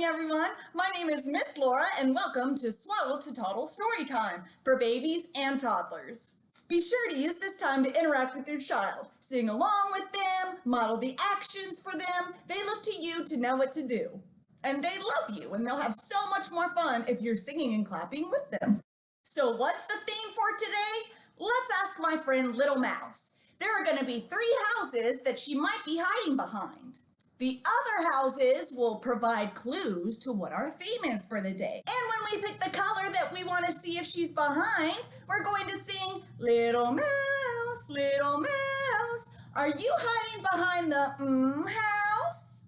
morning, everyone. My name is Miss Laura, and welcome to Swaddle to Toddle Storytime for babies and toddlers. Be sure to use this time to interact with your child. Sing along with them, model the actions for them. They look to you to know what to do. And they love you, and they'll have so much more fun if you're singing and clapping with them. So what's the theme for today? Let's ask my friend Little Mouse. There are going to be 3 houses that she might be hiding behind. The other houses will provide clues to what our theme is for the day. And when we pick the color that we want to see if she's behind, we're going to sing, Little Mouse, Little Mouse, are you hiding behind the house?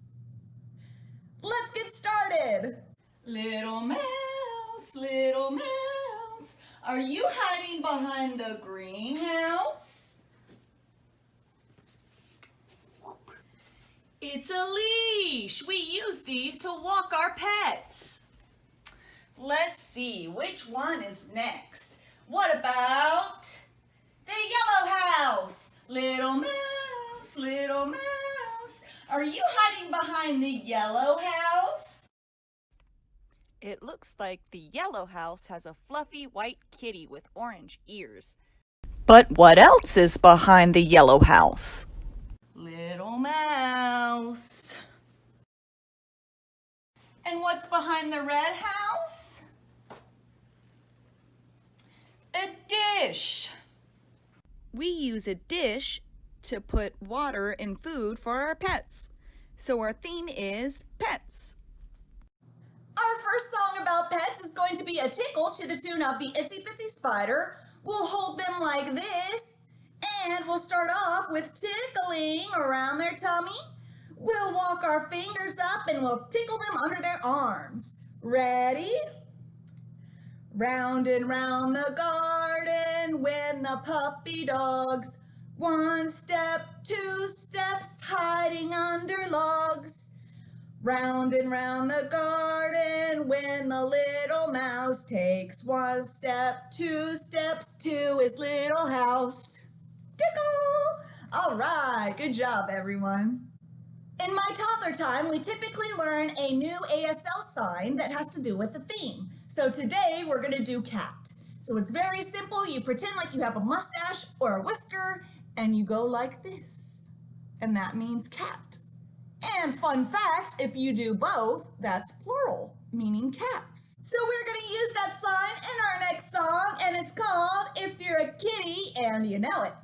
Let's get started. Little mouse, are you hiding behind the greenhouse? It's a leash. We use these to walk our pets. Let's see, which one is next? What about the yellow house? Little mouse, are you hiding behind the yellow house? It looks like the yellow house has a fluffy white kitty with orange ears. But what else is behind the yellow house? Little mouse. And what's behind the red house? A dish. We use a dish to put water and food for our pets. So our theme is pets. Our first song about pets is going to be a tickle to the tune of the Itsy Bitsy Spider. We'll hold them like this, and we'll start off with tickling around their tummy. We'll walk our fingers up and we'll tickle them under their arms. Ready? Round and round the garden when the puppy dogs. 1 step, 2 steps, hiding under logs. Round and round the garden when the little mouse takes 1 step, 2 steps to his little house. Tickle! All right, good job, everyone. In my toddler time, we typically learn a new ASL sign that has to do with the theme. So today we're going to do cat. So it's very simple. You pretend like you have a mustache or a whisker, and you go like this. And that means cat. And fun fact, if you do both, that's plural, meaning cats. So we're going to use that sign in our next song, and it's called If You're a Kitty and You Know It.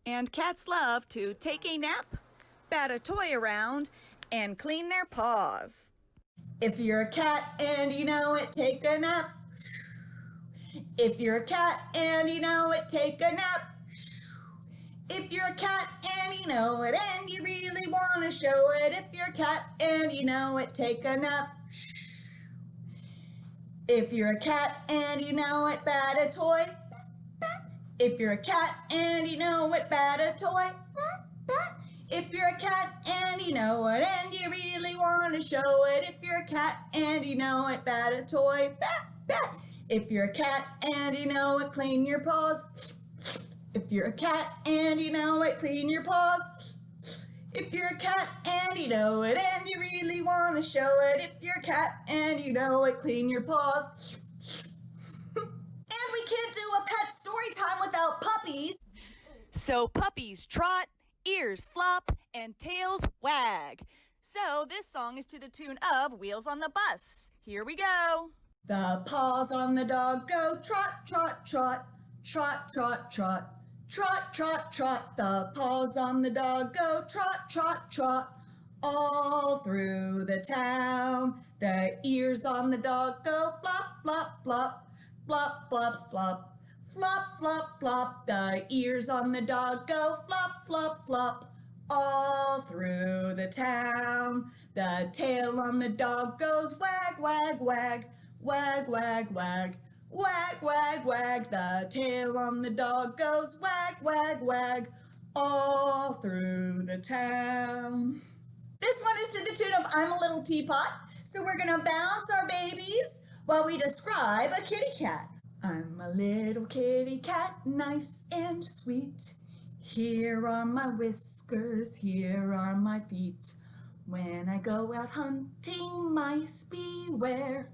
And cats love to take a nap, bat a toy around, and clean their paws. If you're a cat and you know it, take a nap. If you're a cat and you know it, take a nap. If you're a cat and you know it and you really want to show it, if you're a cat and you know it, take a nap. If you're a cat and you know it, bat a toy. If you're a cat and you know it, bat a toy. If you're a cat and you know it and you really want to show it, if you're a cat and you know it, bat a toy. If you're a cat and you know it, clean your paws. If you're a cat and you know it, clean your paws. If you're a cat and you know it and you really want to show it, if you're a cat and you know it, clean your paws. And we can't do a pet story time without puppies. So puppies trot, ears flop, and tails wag. So this song is to the tune of Wheels on the Bus. Here we go. The paws on the dog go trot, trot, trot, trot, trot, trot. Trot, trot, trot, the paws on the dog go trot, trot, trot, all through the town. The ears on the dog go flop, flop, flop, flop, flop, flop, flop, flop, flop. The ears on the dog go flop, flop, flop, all through the town. The tail on the dog goes wag, wag, wag, wag, wag, wag. Wag, wag, wag, the tail on the dog goes wag, wag, wag, all through the town. This one is to the tune of I'm a Little Teapot, so we're gonna bounce our babies while we describe a kitty cat. I'm a little kitty cat, nice and sweet. Here are my whiskers, here are my feet. When I go out hunting, mice beware,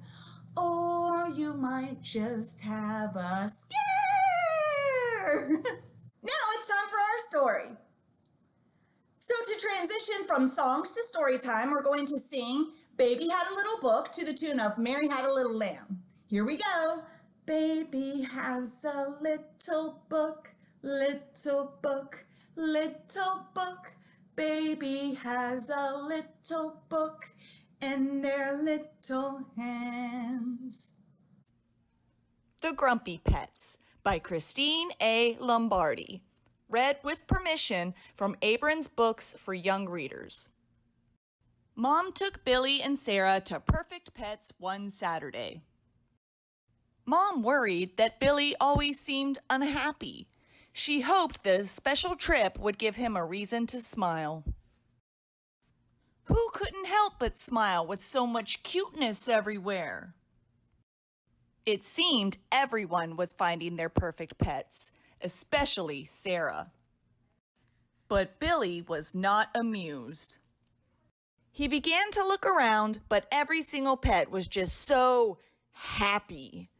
or you might just have a scare. Now it's time for our story. So to transition from songs to story time, we're going to sing Baby Had a Little Book to the tune of Mary Had a Little Lamb. Here we go. Baby has a little book, little book, little book. Baby has a little book in their little hands. The Grumpy Pets by Kristine A. Lombardi. Read with permission from Abrams Books for young readers. Mom took Billy and Sarah to Perfect Pets one Saturday. Mom worried that Billy always seemed unhappy. She hoped the special trip would give him a reason to smile. Who couldn't help but smile with so much cuteness everywhere? It seemed everyone was finding their perfect pets, especially Sarah. But Billy was not amused. He began to look around, but every single pet was just so happy.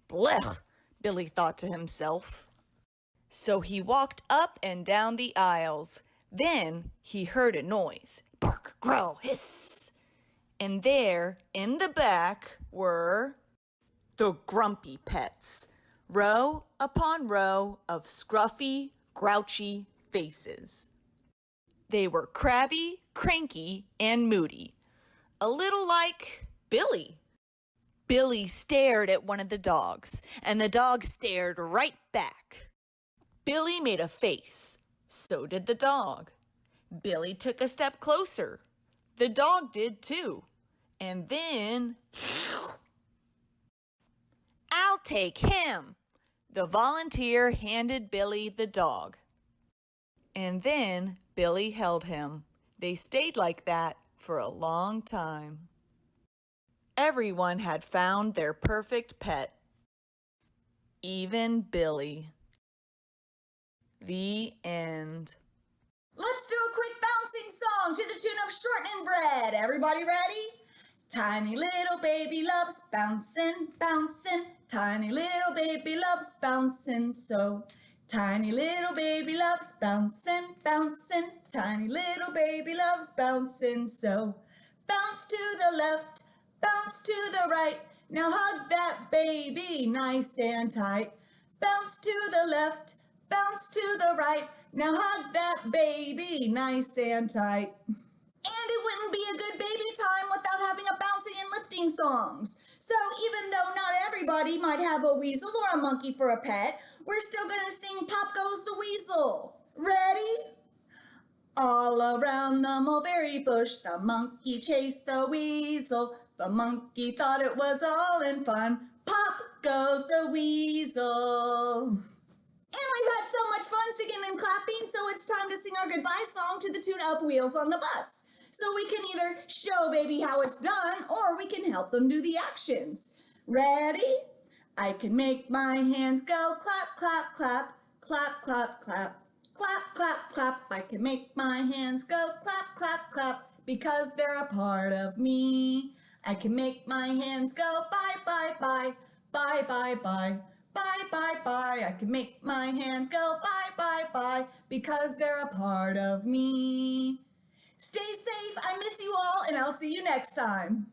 Blech, Billy thought to himself. So he walked up and down the aisles. Then he heard a noise. Bark, growl, hiss. And there, in the back, were the Grumpy Pets, row upon row of scruffy, grouchy faces. They were crabby, cranky, and moody, a little like Billy. Billy stared at one of the dogs, and the dog stared right back. Billy made a face. So did the dog. Billy took a step closer. The dog did too. And then, I'll take him. The volunteer handed Billy the dog. And then Billy held him. They stayed like that for a long time. Everyone had found their perfect pet. Even Billy. The end. Let's do a quick bouncing song to the tune of Shortening Bread. Everybody ready? Tiny little baby loves bouncing, bouncing. Tiny little baby loves bouncing so. Tiny little baby loves bouncing, bouncing. Tiny little baby loves bouncing so. Bounce to the left, bounce to the right. Now hug that baby nice and tight. Bounce to the left, bounce to the right. Now hug that baby nice and tight. And it wouldn't be a good baby time without having a bouncing and lifting songs. So even though not everybody might have a weasel or a monkey for a pet, we're still going to sing Pop Goes the Weasel. Ready? All around the mulberry bush, the monkey chased the weasel. The monkey thought it was all in fun. Pop goes the weasel. And we've had so much fun singing and clapping, so it's time to sing our goodbye song to the tune of Wheels on the Bus. So we can either show baby how it's done, or we can help them do the actions. Ready? I can make my hands go clap, clap, clap, clap, clap, clap, clap, clap, clap. I can make my hands go clap, clap, clap, because they're a part of me. I can make my hands go bye, bye, bye, bye, bye, bye. Bye, bye, bye. I can make my hands go bye, bye, bye, because they're a part of me. Stay safe. I miss you all, and I'll see you next time.